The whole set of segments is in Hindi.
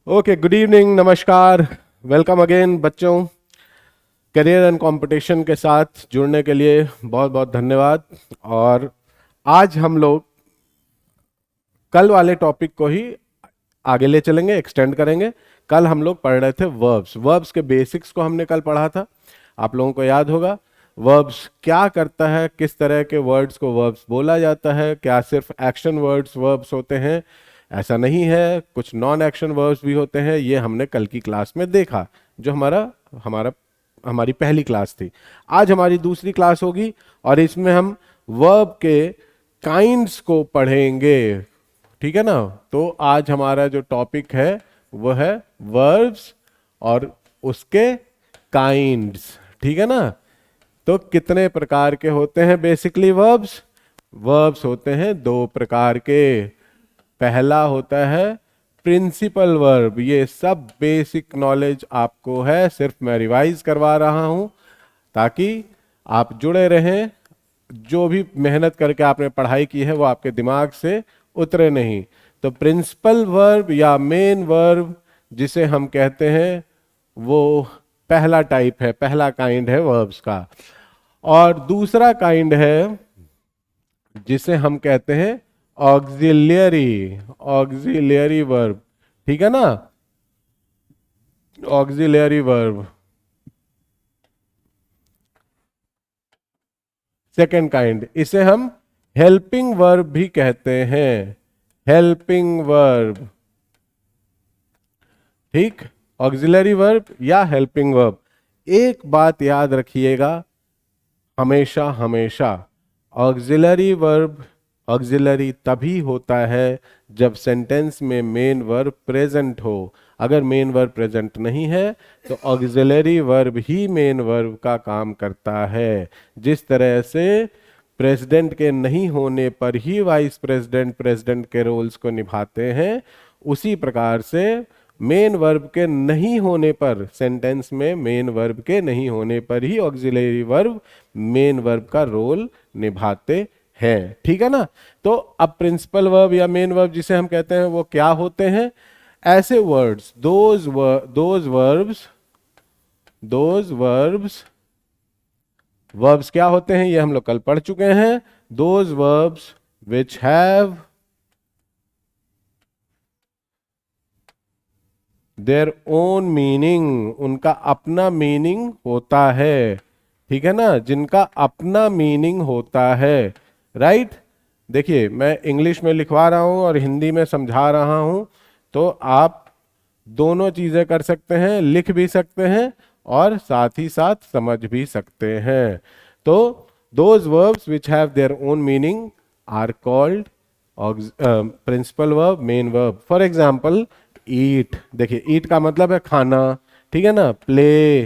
ओके, गुड इवनिंग, नमस्कार, वेलकम अगेन बच्चों। करियर एंड कंपटीशन के साथ जुड़ने के लिए बहुत बहुत धन्यवाद। और आज हम लोग कल वाले टॉपिक को ही आगे ले चलेंगे, एक्सटेंड करेंगे। कल हम लोग पढ़ रहे थे वर्ब्स के बेसिक्स को हमने कल पढ़ा था, आप लोगों को याद होगा। वर्ब्स क्या करता है, किस तरह के वर्ड्स को वर्ब्स बोला जाता है, क्या सिर्फ एक्शन वर्ड्स वर्ब्स होते हैं? ऐसा नहीं है, कुछ नॉन एक्शन वर्ब्स भी होते हैं। ये हमने कल की क्लास में देखा, जो हमारा हमारा हमारी पहली क्लास थी। आज हमारी दूसरी क्लास होगी और इसमें हम वर्ब के काइंड्स को पढ़ेंगे, ठीक है ना। तो आज हमारा जो टॉपिक है वो है वर्ब्स और उसके काइंड्स, ठीक है ना। तो कितने प्रकार के होते हैं बेसिकली वर्ब्स? वर्ब्स होते हैं दो प्रकार के। पहला होता है प्रिंसिपल वर्ब। ये सब बेसिक नॉलेज आपको है, सिर्फ मैं रिवाइज करवा रहा हूं ताकि आप जुड़े रहें। जो भी मेहनत करके आपने पढ़ाई की है वो आपके दिमाग से उतरे नहीं। तो प्रिंसिपल वर्ब या मेन वर्ब जिसे हम कहते हैं वो पहला टाइप है, पहला काइंड है वर्ब्स का। और दूसरा काइंड है जिसे हम कहते हैं ऑक्सिलियरी वर्ब, ठीक है ना। ऑक्सिलियरी वर्ब सेकेंड काइंड, इसे हम हेल्पिंग वर्ब भी कहते हैं, हेल्पिंग वर्ब, ठीक। ऑक्सिलरी वर्ब या हेल्पिंग वर्ब। एक बात याद रखिएगा हमेशा हमेशा, ऑक्सिलरी वर्ब ऑक्सिलरी तभी होता है जब सेंटेंस में मेन वर्ब प्रेजेंट हो। अगर मेन वर्ब प्रेजेंट नहीं है तो ऑक्सिलरी वर्ब ही मेन वर्ब का काम करता है। जिस तरह से प्रेसिडेंट के नहीं होने पर ही वाइस प्रेसिडेंट प्रेसिडेंट के रोल्स को निभाते हैं, उसी प्रकार से मेन वर्ब के नहीं होने पर, सेंटेंस में मेन वर्ब के नहीं होने पर ही ऑक्सिलरी वर्ब मेन वर्ब का रोल निभाते हैं, ठीक है ना। तो अब प्रिंसिपल वर्ब या मेन वर्ब जिसे हम कहते हैं वो क्या होते हैं? ऐसे वर्ड्स, वर्ब्स क्या होते हैं ये हम लोग कल पढ़ चुके हैं। Those verbs which have their own meaning, उनका अपना मीनिंग होता है, ठीक है ना, जिनका अपना मीनिंग होता है, राइट। देखिए मैं इंग्लिश में लिखवा रहा हूं और हिंदी में समझा रहा हूं, तो आप दोनों चीजें कर सकते हैं, लिख भी सकते हैं और साथ ही साथ समझ भी सकते हैं। तो those verbs which have their own meaning are called principal verb, main verb. For example eat, देखिए ईट का मतलब है खाना, ठीक है ना। Play,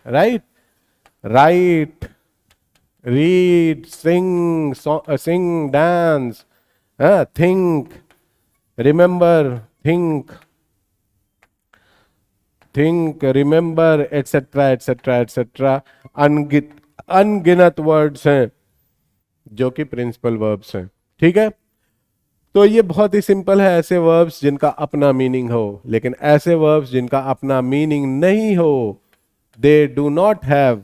write, write, read, sing, dance, think, remember, think, remember, etcetera etcetera etcetera. अनगिनत वर्ड्स हैं जो कि प्रिंसिपल वर्ब्स हैं, ठीक है। तो ये बहुत ही सिंपल है, ऐसे वर्ब्स जिनका अपना मीनिंग हो। लेकिन ऐसे वर्ब्स जिनका अपना मीनिंग नहीं हो, दे डू नॉट हैव,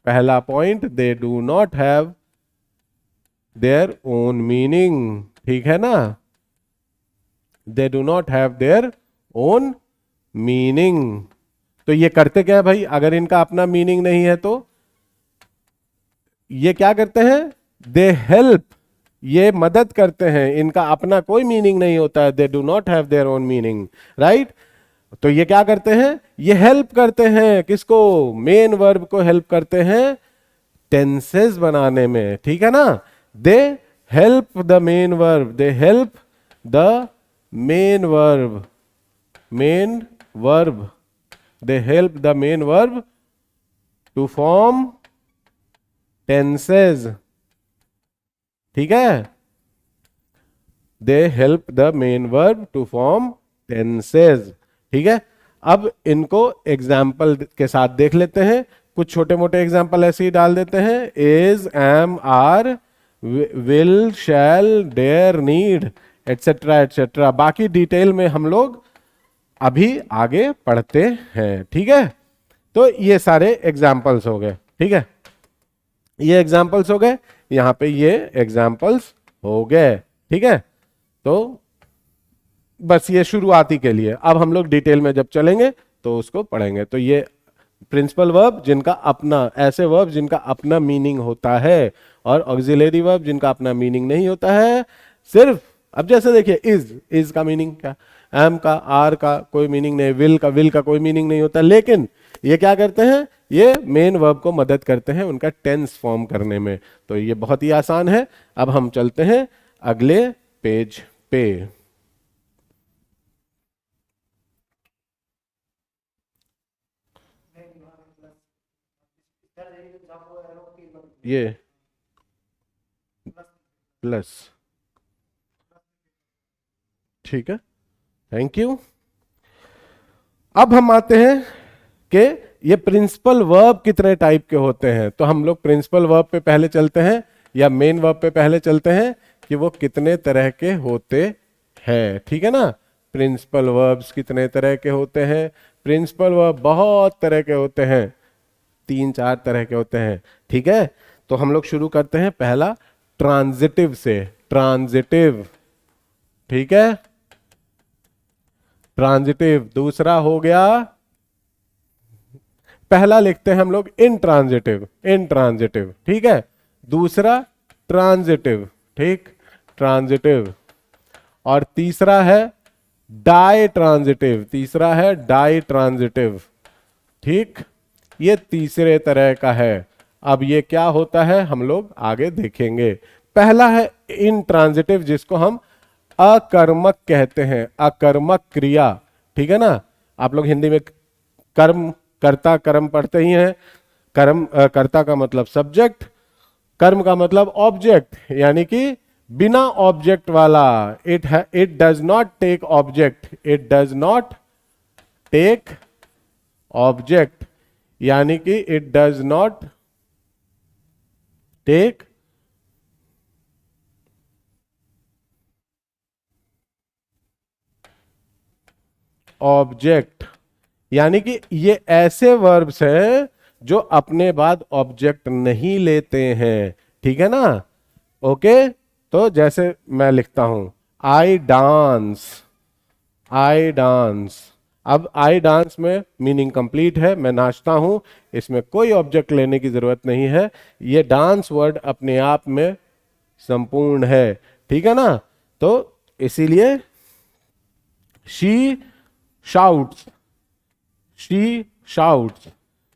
पहला point, they do not have their own meaning, ठीक है ना। They do not have their own meaning. तो ये करते क्या है भाई? अगर इनका अपना मीनिंग नहीं है तो ये क्या करते हैं? दे हेल्प, ये मदद करते हैं। इनका अपना कोई मीनिंग नहीं होता है, they do not have their own meaning, right. तो ये क्या करते हैं? ये हेल्प करते हैं किसको? मेन वर्ब को हेल्प करते हैं टेंसेस बनाने में, ठीक है ना। They help the main verb, they help the main verb, they help the main verb to form tenses, ठीक है। They help the main verb to form tenses, ठीक है। अब इनको एग्जाम्पल के साथ देख लेते हैं। कुछ छोटे मोटे एग्जाम्पल ऐसे ही डाल देते हैं, is, am, are, will, shall, dare, need, etcetera etcetera. बाकी डिटेल में हम लोग अभी आगे पढ़ते हैं। ठीक है, तो ये सारे एग्जाम्पल्स हो गए। ठीक है, ये एग्जाम्पल्स हो गए, यहां पे ये एग्जाम्पल्स हो गए। ठीक है, तो बस ये शुरुआती के लिए, अब हम लोग डिटेल में जब चलेंगे तो उसको पढ़ेंगे। तो ये प्रिंसिपल वर्ब जिनका अपना, ऐसे वर्ब जिनका अपना मीनिंग होता है, और ऑक्सिलरी वर्ब जिनका अपना मीनिंग नहीं होता है। सिर्फ अब जैसे देखिए, इज का मीनिंग क्या, एम का, आर का कोई मीनिंग नहीं, विल का कोई मीनिंग नहीं होता, लेकिन ये क्या करते हैं, ये मेन वर्ब को मदद करते हैं उनका टेंस फॉर्म करने में। तो ये बहुत ही आसान है। अब हम चलते हैं अगले पेज पे। ये प्लस, ठीक है, थैंक यू। अब हम आते हैं कि ये प्रिंसिपल वर्ब कितने टाइप के होते हैं। तो हम लोग प्रिंसिपल वर्ब पे पहले चलते हैं, या मेन वर्ब पे पहले चलते हैं कि वो कितने तरह के होते हैं। ठीक है ना, प्रिंसिपल वर्ब्स कितने तरह के होते हैं। प्रिंसिपल वर्ब बहुत तरह के होते हैं, 3-4 तरह के होते हैं। ठीक है, तो हम लोग शुरू करते हैं पहला ट्रांजिटिव से। ट्रांजिटिव, ठीक है, ट्रांजिटिव। दूसरा हो गया, पहला लिखते हैं हम लोग इनट्रांजिटिव, इनट्रांजिटिव, ठीक है। दूसरा ट्रांजिटिव, ठीक, ट्रांजिटिव। और तीसरा है डाई ट्रांजिटिव, तीसरा है डाई ट्रांजिटिव, ठीक। ये तीसरे तरह का है। अब ये क्या होता है हम लोग आगे देखेंगे। पहला है इनट्रांजिटिव, जिसको हम अकर्मक कहते हैं, अकर्मक क्रिया, ठीक है ना। आप लोग हिंदी में कर्म, कर्ता, कर्म पढ़ते ही हैं। कर्म, कर्ता का मतलब सब्जेक्ट, कर्म का मतलब ऑब्जेक्ट, यानी कि बिना ऑब्जेक्ट वाला। It does not take object, it does not take object, यानी कि it does not take object, यानी कि ये ऐसे वर्ब्स हैं जो अपने बाद ऑब्जेक्ट नहीं लेते हैं। ठीक है ना, ओके। तो जैसे मैं लिखता हूं आई डांस, आई डांस। अब आई डांस में मीनिंग कंप्लीट है, मैं नाचता हूं, इसमें कोई ऑब्जेक्ट लेने की जरूरत नहीं है। ये डांस वर्ड अपने आप में संपूर्ण है, ठीक है ना। तो इसीलिए शी शाउट्स, शी शाउट्स,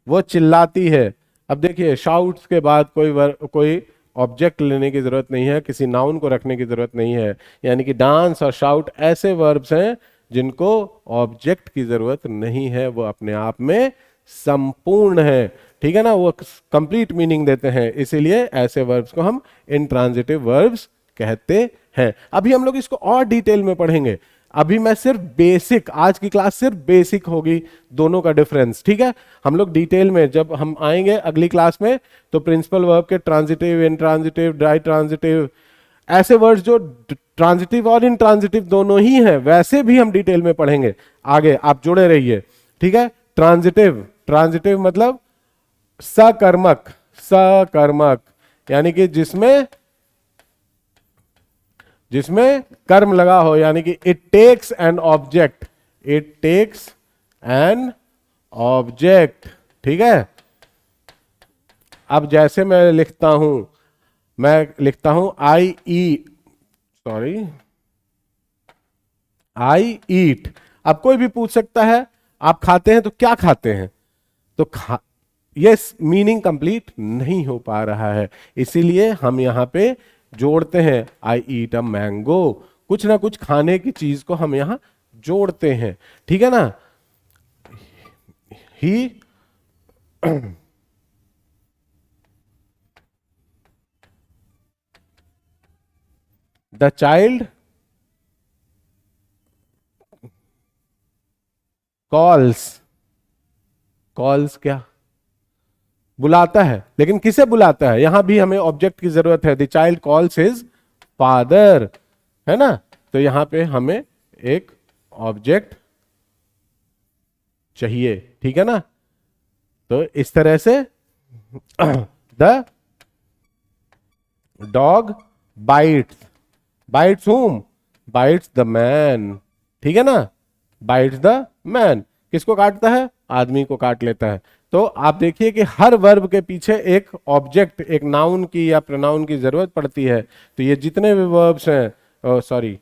वो चिल्लाती है। अब देखिए, शाउट्स के बाद कोई ऑब्जेक्ट लेने की जरूरत नहीं है, किसी नाउन को रखने की जरूरत नहीं है। यानी कि डांस और शाउट ऐसे वर्ब्स हैं जिनको ऑब्जेक्ट की जरूरत नहीं है, वो अपने आप में संपूर्ण है, ठीक है ना, वो कंप्लीट मीनिंग देते हैं। इसीलिए ऐसे वर्ब्स को हम इंट्रांजिटिव वर्ब्स कहते हैं। अभी हम लोग इसको और डिटेल में पढ़ेंगे। अभी मैं सिर्फ बेसिक, आज की क्लास सिर्फ बेसिक होगी, दोनों का डिफरेंस, ठीक है। हम लोग डिटेल में जब हम आएंगे अगली क्लास में, तो प्रिंसिपल वर्ब के ट्रांजिटिव, इंट्रांजिटिव, डाई ट्रांजिटिव, ऐसे वर्ड्स जो ट्रांजिटिव और इंट्रांजिटिव दोनों ही हैं, वैसे भी हम डिटेल में पढ़ेंगे आगे। आप जुड़े रहिए, ठीक है। ट्रांजिटिव, ट्रांजिटिव मतलब सकर्मक, सकर्मक, यानी कि जिसमें कर्म लगा हो, यानी कि it takes an object, it takes an object, ठीक है। अब जैसे मैं लिखता हूं आई ई, सॉरी, आई ईट। अब कोई भी पूछ सकता है आप खाते हैं तो क्या खाते हैं, तो ये मीनिंग कंप्लीट नहीं हो पा रहा है, इसीलिए हम यहां पे जोड़ते हैं आई ईट अ मैंगो। कुछ ना कुछ खाने की चीज को हम यहां जोड़ते हैं, ठीक है ना। ही द चाइल्ड कॉल्स, कॉल्स क्या, बुलाता है, लेकिन किसे बुलाता है, यहां भी हमें ऑब्जेक्ट की जरूरत है। The child calls his father, है ना। तो यहां पे हमें एक ऑब्जेक्ट चाहिए, ठीक है ना। तो इस तरह से the dog bytes, bytes whom, bytes the man, ठीक है ना, बाइट्स द मैन, किसको काटता है, आदमी को काट लेता है। तो आप देखिए कि हर वर्ब के पीछे एक ऑब्जेक्ट, एक नाउन की या प्रोनाउन की जरूरत पड़ती है। तो ये जितने भी वर्ब्स हैं, सॉरी,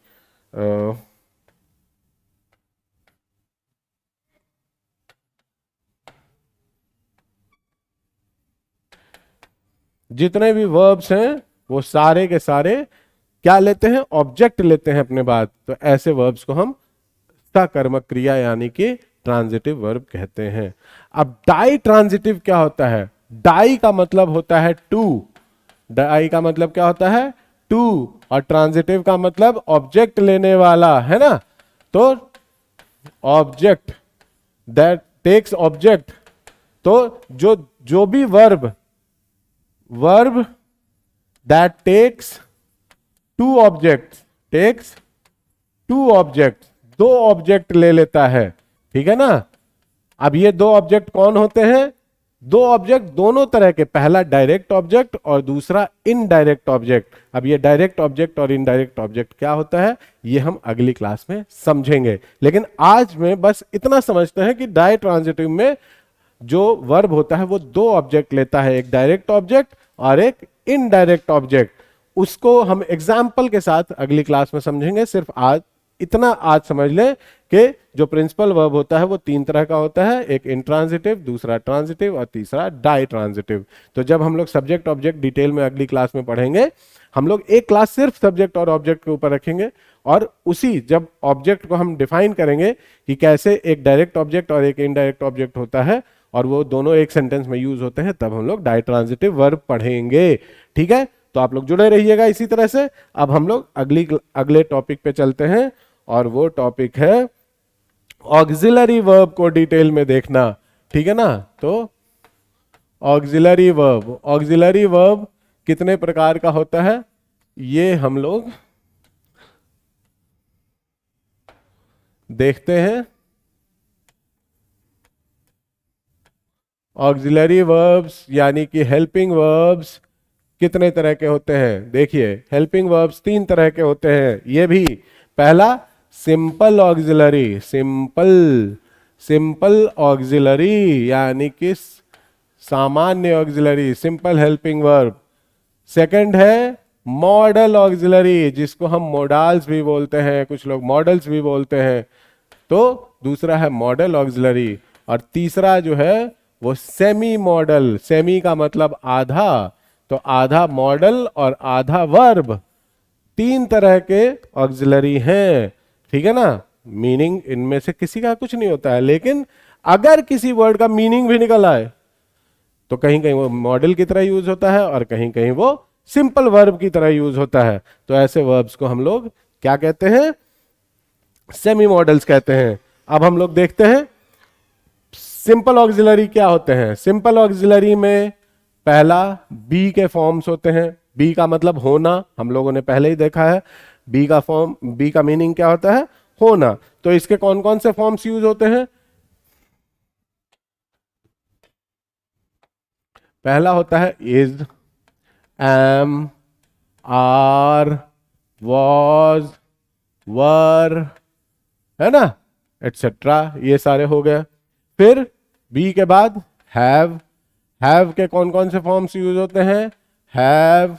जितने भी वर्ब्स हैं वो सारे के सारे क्या लेते हैं, ऑब्जेक्ट लेते हैं अपने बाद। तो ऐसे वर्ब्स को हम सकर्मक क्रिया यानी कि ट्रांजिटिव वर्ब कहते हैं। अब डाई ट्रांजिटिव क्या होता है, डाई का मतलब होता है टू, डाई का मतलब क्या होता है, टू, और ट्रांजिटिव का मतलब ऑब्जेक्ट लेने वाला, है ना। तो ऑब्जेक्ट, दैट टेक्स ऑब्जेक्ट, तो जो जो भी verb, verb that takes two object, takes two object, दो ऑब्जेक्ट ले लेता है, ठीक है ना। अब ये दो ऑब्जेक्ट कौन होते हैं, दो ऑब्जेक्ट दोनों तरह के, पहला डायरेक्ट ऑब्जेक्ट और दूसरा इनडायरेक्ट ऑब्जेक्ट। अब ये डायरेक्ट ऑब्जेक्ट और इनडायरेक्ट ऑब्जेक्ट क्या होता है ये हम अगली क्लास में समझेंगे, लेकिन आज में बस इतना समझते हैं कि डाई ट्रांजिटिव में जो वर्ब होता है वो दो ऑब्जेक्ट लेता है, एक डायरेक्ट ऑब्जेक्ट और एक इनडायरेक्ट ऑब्जेक्ट। उसको हम एग्जाम्पल के साथ अगली क्लास में समझेंगे। सिर्फ आज इतना आज समझ लें कि जो प्रिंसिपल वर्ब होता है वो तीन तरह का होता है, एक इंट्रांजिटिव, दूसरा ट्रांजिटिव और तीसरा डाई ट्रांजिटिव। तो जब हम लोग सब्जेक्ट ऑब्जेक्ट डिटेल में अगली क्लास में पढ़ेंगे, हम लोग एक क्लास सिर्फ सब्जेक्ट और ऑब्जेक्ट के ऊपर रखेंगे, और उसी जब ऑब्जेक्ट को हम डिफाइन करेंगे कि कैसे एक डायरेक्ट ऑब्जेक्ट और एक इनडायरेक्ट ऑब्जेक्ट होता है और वो दोनों एक सेंटेंस में यूज होते हैं, तब हम लोग डाई ट्रांजिटिव वर्ब पढ़ेंगे, ठीक है। तो आप लोग जुड़े रहिएगा इसी तरह से। अब हम लोग अगले टॉपिक पे चलते हैं, और वो टॉपिक है ऑक्सिलरी वर्ब को डिटेल में देखना, ठीक है ना। तो ऑक्सिलरी वर्ब, ऑक्सिलरी वर्ब कितने प्रकार का होता है ये हम लोग देखते हैं। ऑक्सिलरी वर्ब्स यानी कि हेल्पिंग वर्ब्स कितने तरह के होते हैं, देखिए हेल्पिंग वर्ब्स तीन तरह के होते हैं ये भी। पहला simple auxiliary, simple, simple auxiliary यानी कि सामान्य auxiliary, simple helping verb. Second है मॉडल ऑक्सिलरी, जिसको हम मोडाल्स भी बोलते हैं, कुछ लोग मॉडल्स भी बोलते हैं। तो दूसरा है मॉडल ऑक्सिलरी, और तीसरा जो है वो सेमी मॉडल, सेमी का मतलब आधा, तो आधा मॉडल और आधा वर्ब, तीन तरह के ऑक्सिलरी हैं, ठीक है ना। मीनिंग इनमें से किसी का कुछ नहीं होता है, लेकिन अगर किसी वर्ड का मीनिंग भी निकल आए तो कहीं कहीं वो मॉडल की तरह यूज होता है और कहीं कहीं वो सिंपल वर्ब की तरह यूज होता है। तो ऐसे वर्ब्स को हम लोग क्या कहते हैं, सेमी मॉडल्स कहते हैं। अब हम लोग देखते हैं सिंपल ऑक्सिलरी क्या होते हैं। सिंपल ऑक्सिलरी में पहला बी के फॉर्म्स होते हैं। बी का मतलब होना, हम लोगों ने पहले ही देखा है। बी का फॉर्म, बी का मीनिंग क्या होता है, होना। तो इसके कौन कौन से फॉर्म्स यूज होते हैं, पहला होता है इज, एम, आर, वॉज, वर, है ना, एटसेट्रा, ये सारे हो गए। फिर बी के बाद हैव के कौन कौन से फॉर्म्स यूज होते हैं, हैव,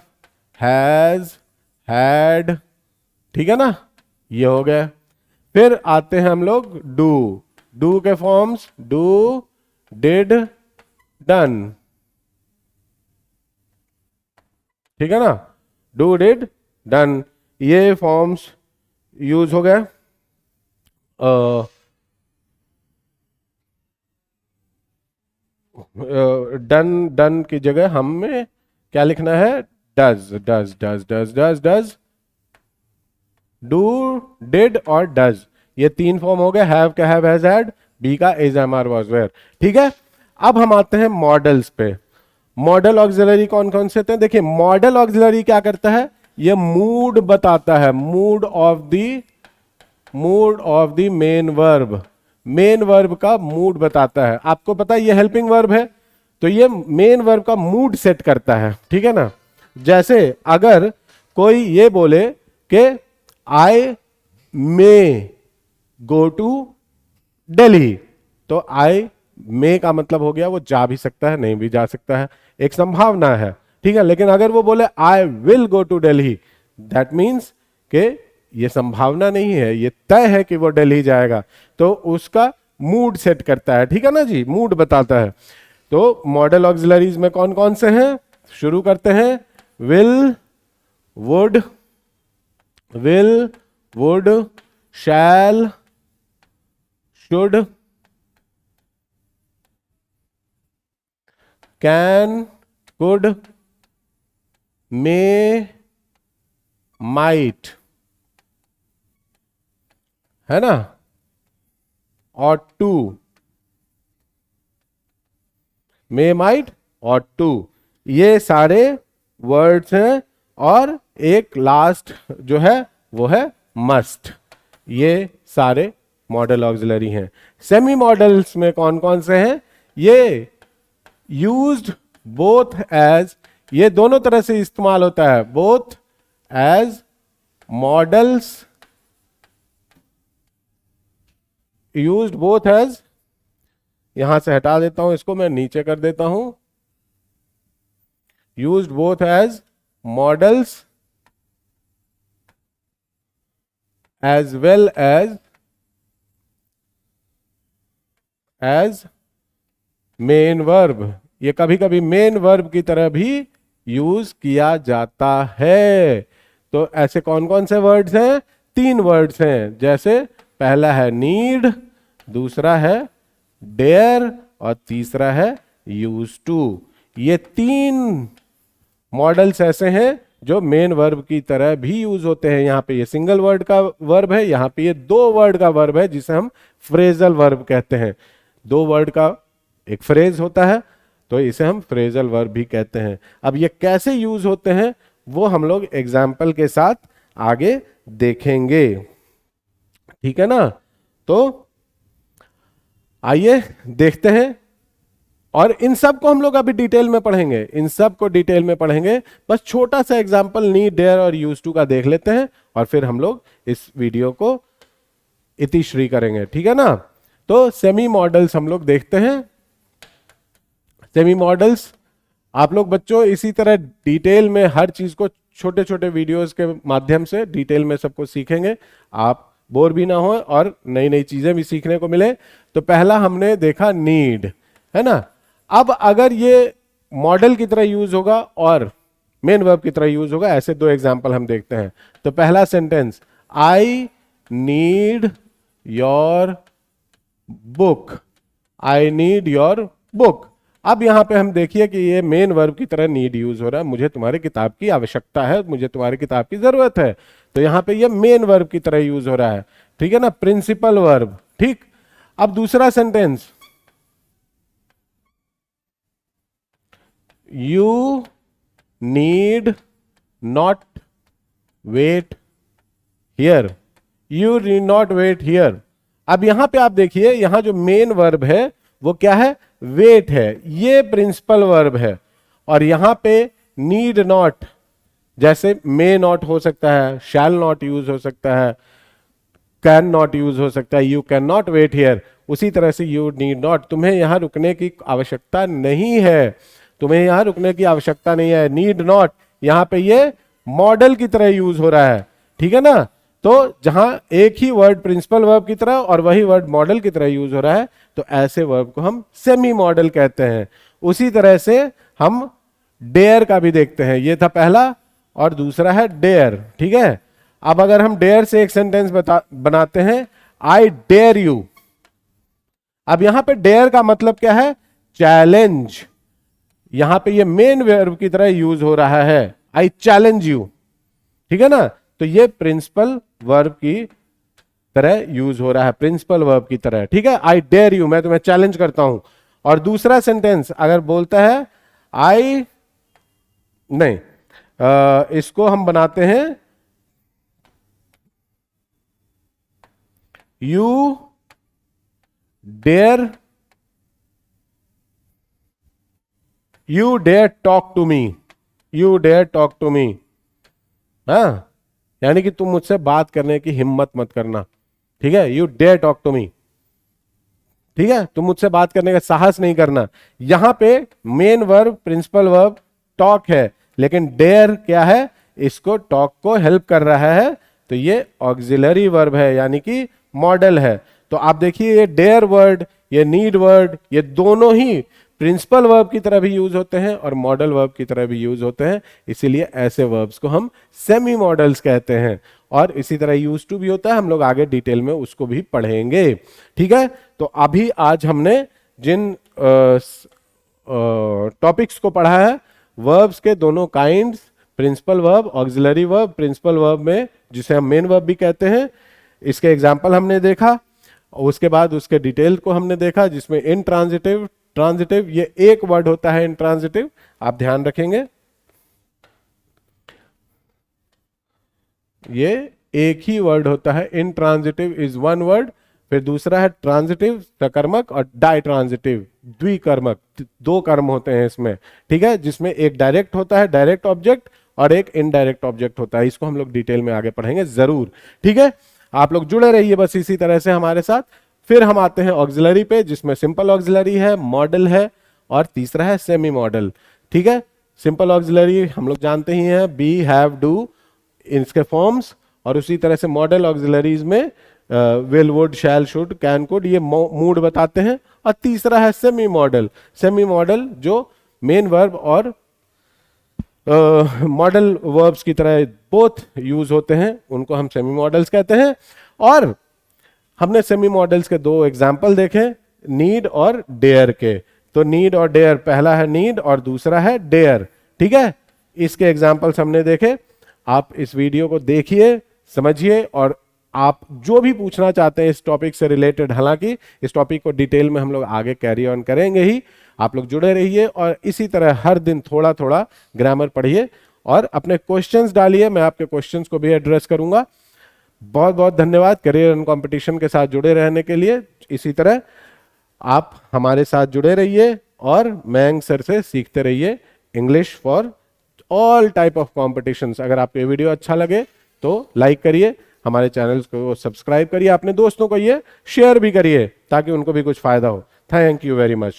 हैज, हैड, ठीक है ना, ये हो गया। फिर आते हैं हम लोग डू के फॉर्म्स, डू, डिड, डन, ठीक है ना, डू, डिड, डन, ये फॉर्म्स यूज हो गए। डन की जगह हमें क्या लिखना है, does, does, does, does, does, does, do, did और डज, ये तीन फॉर्म हो गए। हैव का हैव, हैज, हैड, बी का is, am, are, was, were, ठीक है। अब हम आते हैं मॉडल्स पे। मॉडल ऑक्सिलरी कौन कौन से होते हैं, देखिए मॉडल ऑक्सिलरी क्या करता है, ये मूड बताता है, mood off the main verb, main verb का मूड बताता है। आपको पता है ये हेल्पिंग वर्ब है, तो ये मेन वर्ब का मूड सेट करता है, ठीक है ना। जैसे अगर कोई ये बोले कि आई मे गो टू दिल्ली, तो आई मे का मतलब हो गया वो जा भी सकता है, नहीं भी जा सकता है, एक संभावना है, ठीक है। लेकिन अगर वो बोले I will go to Delhi, that means कि ये संभावना नहीं है, ये तय है कि वो दिल्ली जाएगा, तो उसका मूड सेट करता है, ठीक है ना जी, मूड बताता है। तो मॉडल ऑक्सिलरीज में कौन कौन से हैं, शुरू करते हैं। Will, would, shall, should, can, could, may, might, है ना, ought to, may, might ought to, ये सारे वर्ड्स हैं। और एक लास्ट जो है वो है मस्ट। ये सारे मॉडल ऑक्सिलरी हैं। सेमी मॉडल्स में कौन कौन से हैं, ये यूज्ड बोथ एज, ये दोनों तरह से इस्तेमाल होता है, both as modals, used both as, यहां से हटा देता हूं इसको, मैं नीचे कर देता हूं, used both as modals as well as main verb. ये कभी कभी मेन वर्ब की तरह भी यूज किया जाता है। तो ऐसे कौन कौन से वर्ड्स हैं, 3 वर्ड्स हैं। जैसे पहला है नीड, दूसरा है डेयर और तीसरा है यूज टू। ये 3 मॉडल्स ऐसे हैं जो मेन वर्ब की तरह भी यूज होते हैं। यहां पे ये सिंगल वर्ड का वर्ब है, यहां पे ये 2 वर्ड का वर्ब है जिसे हम फ्रेजल वर्ब कहते हैं। 2 वर्ड का एक फ्रेज होता है तो इसे हम फ्रेजल वर्ब भी कहते हैं। अब ये कैसे यूज होते हैं वो हम लोग एग्जाम्पल के साथ आगे देखेंगे, ठीक है ना। तो आइए देखते हैं, और इन सब को हम लोग अभी डिटेल में पढ़ेंगे, इन सब को डिटेल में पढ़ेंगे। बस छोटा सा एग्जांपल नीड, डेयर और यूज टू का देख लेते हैं और फिर हम लोग इस वीडियो को इतिश्री करेंगे, ठीक है ना। तो सेमी मॉडल्स हम लोग देखते हैं। सेमी मॉडल्स आप लोग बच्चों इसी तरह डिटेल में हर चीज को छोटे छोटे वीडियोस के माध्यम से डिटेल में सबको सीखेंगे, आप बोर भी ना हो और नई नई चीजें भी सीखने को मिले। तो पहला हमने देखा नीड, है ना। अब अगर ये मॉडल की तरह यूज होगा और मेन वर्ब की तरह यूज होगा, ऐसे 2 एग्जांपल हम देखते हैं। तो पहला sentence, I need your book, I need your book. अब यहां पे हम देखिए कि ये मेन वर्ब की तरह नीड यूज हो रहा है, मुझे तुम्हारी किताब की आवश्यकता है, मुझे तुम्हारी किताब की जरूरत है। तो यहां पे ये मेन वर्ब की तरह यूज हो रहा है, ठीक है ना, प्रिंसिपल वर्ब, ठीक। अब दूसरा sentence, you need not wait here, you need not wait here. अब यहां पे आप देखिए, यहां जो मेन वर्ब है वो क्या है, वेट है, ये प्रिंसिपल वर्ब है। और यहां पे नीड नॉट, जैसे मे नॉट हो सकता है, शैल नॉट यूज हो सकता है, कैन नॉट यूज हो सकता है, you can not wait here. उसी तरह से यू नीड नॉट, तुम्हें यहां रुकने की आवश्यकता नहीं है, तुम्हें यहां रुकने की आवश्यकता नहीं है। नीड नॉट यहां पे ये मॉडल की तरह यूज हो रहा है, ठीक है ना। तो जहां एक ही वर्ड प्रिंसिपल वर्ब की तरह और वही वर्ड मॉडल की तरह यूज हो रहा है, तो ऐसे वर्ब को हम सेमी मॉडल कहते हैं। उसी तरह से हम डेयर का भी देखते हैं, ये था पहला और दूसरा है डेयर, ठीक है। अब अगर हम डेयर से एक सेंटेंस बनाते हैं, आई डेयर यू। अब यहां पे डेयर का मतलब क्या है, चैलेंज। यहां पे ये मेन वर्ब की तरह यूज हो रहा है, आई चैलेंज यू, ठीक है ना। तो ये प्रिंसिपल वर्ब की तरह यूज हो रहा है, प्रिंसिपल वर्ब की तरह, ठीक है। आई डेयर यू, मैं तुम्हें चैलेंज करता हूं। और दूसरा सेंटेंस अगर बोलता है आई, नहीं, इसको हम बनाते हैं, you dare, you dare talk to me, you dare talk to me. हाँ, यानी कि तुम मुझसे बात करने की हिम्मत मत करना, ठीक है। You dare talk to me, ठीक है, तुम मुझसे बात करने का साहस नहीं करना। यहां पे main verb principal verb talk है, लेकिन डेयर क्या है, इसको टॉक को हेल्प कर रहा है, तो ये ऑक्सिलरी वर्ब है, यानी कि मॉडल है। तो आप देखिए ये डेयर वर्ड, ये नीड वर्ड, ये दोनों ही प्रिंसिपल वर्ब की तरह भी यूज होते हैं और मॉडल वर्ब की तरह भी यूज होते हैं, इसीलिए ऐसे वर्ब्स को हम सेमी मॉडल्स कहते हैं। और इसी तरह यूज टू भी होता है, हम लोग आगे डिटेल में उसको भी पढ़ेंगे, ठीक है। तो अभी आज हमने जिन टॉपिक्स को पढ़ा है, वर्ब्स के दोनों kinds, principal verb, auxiliary verb. Principal verb में जिसे हम मेन वर्ब भी कहते हैं, इसके एग्जाम्पल हमने देखा। उसके बाद उसके डिटेल को हमने देखा, जिसमें इंट्रांजिटिव, ट्रांजिटिव, ये एक वर्ड होता है इंट्रांजिटिव, आप ध्यान रखेंगे, ये एक ही वर्ड होता है। Intransitive is one word. फिर दूसरा है ट्रांजिटिव, सकर्मक, और डाई ट्रांजिटिव, द्विकर्मक, दो कर्म होते हैं इसमें, ठीक है, जिसमें एक डायरेक्ट होता है, डायरेक्ट ऑब्जेक्ट, और एक इनडायरेक्ट ऑब्जेक्ट होता है। इसको हम लोग डिटेल में आगे पढ़ेंगे जरूर, ठीक है। आप लोग जुड़े रहिए बस इसी तरह से हमारे साथ। फिर हम आते हैं ऑक्सिलरी पे, जिसमें सिंपल ऑक्सिलरी है, मॉडल है, और तीसरा है सेमी मॉडल, ठीक है। सिंपल ऑक्सिलरी हम लोग जानते ही हैं, बी, हैव, डू, इसके फॉर्म्स। और उसी तरह से मॉडल ऑक्सिलरीज में will, would, shall, should, can, could, ये मूड बताते हैं। और तीसरा है सेमी मॉडल, सेमी मॉडल जो मेन वर्ब और मॉडल वर्ब्स की तरह बोथ यूज होते हैं, उनको हम सेमी मॉडल्स कहते हैं। और हमने सेमी मॉडल्स के दो एग्जाम्पल देखे, नीड और डेयर के। तो नीड और डेयर, पहला है नीड और दूसरा है डेयर, ठीक है। इसके एग्जाम्पल्स हमने देखे। आप इस वीडियो को देखिए, समझिए, और आप जो भी पूछना चाहते हैं इस टॉपिक से रिलेटेड, हालांकि इस टॉपिक को डिटेल में हम लोग आगे कैरी ऑन करेंगे ही, आप लोग जुड़े रहिए। और इसी तरह हर दिन थोड़ा थोड़ा ग्रामर पढ़िए और अपने क्वेश्चंस डालिए, मैं आपके क्वेश्चंस को भी एड्रेस करूंगा। बहुत बहुत धन्यवाद करियर एंड कंपटीशन के साथ जुड़े रहने के लिए। इसी तरह आप हमारे साथ जुड़े रहिए और मयंक सर से सीखते रहिए English for all type of competitions. अगर आपको ये वीडियो अच्छा लगे तो लाइक करिए, हमारे चैनल्स को सब्सक्राइब करिए, अपने दोस्तों को ये शेयर भी करिए ताकि उनको भी कुछ फायदा हो। Thank you very much.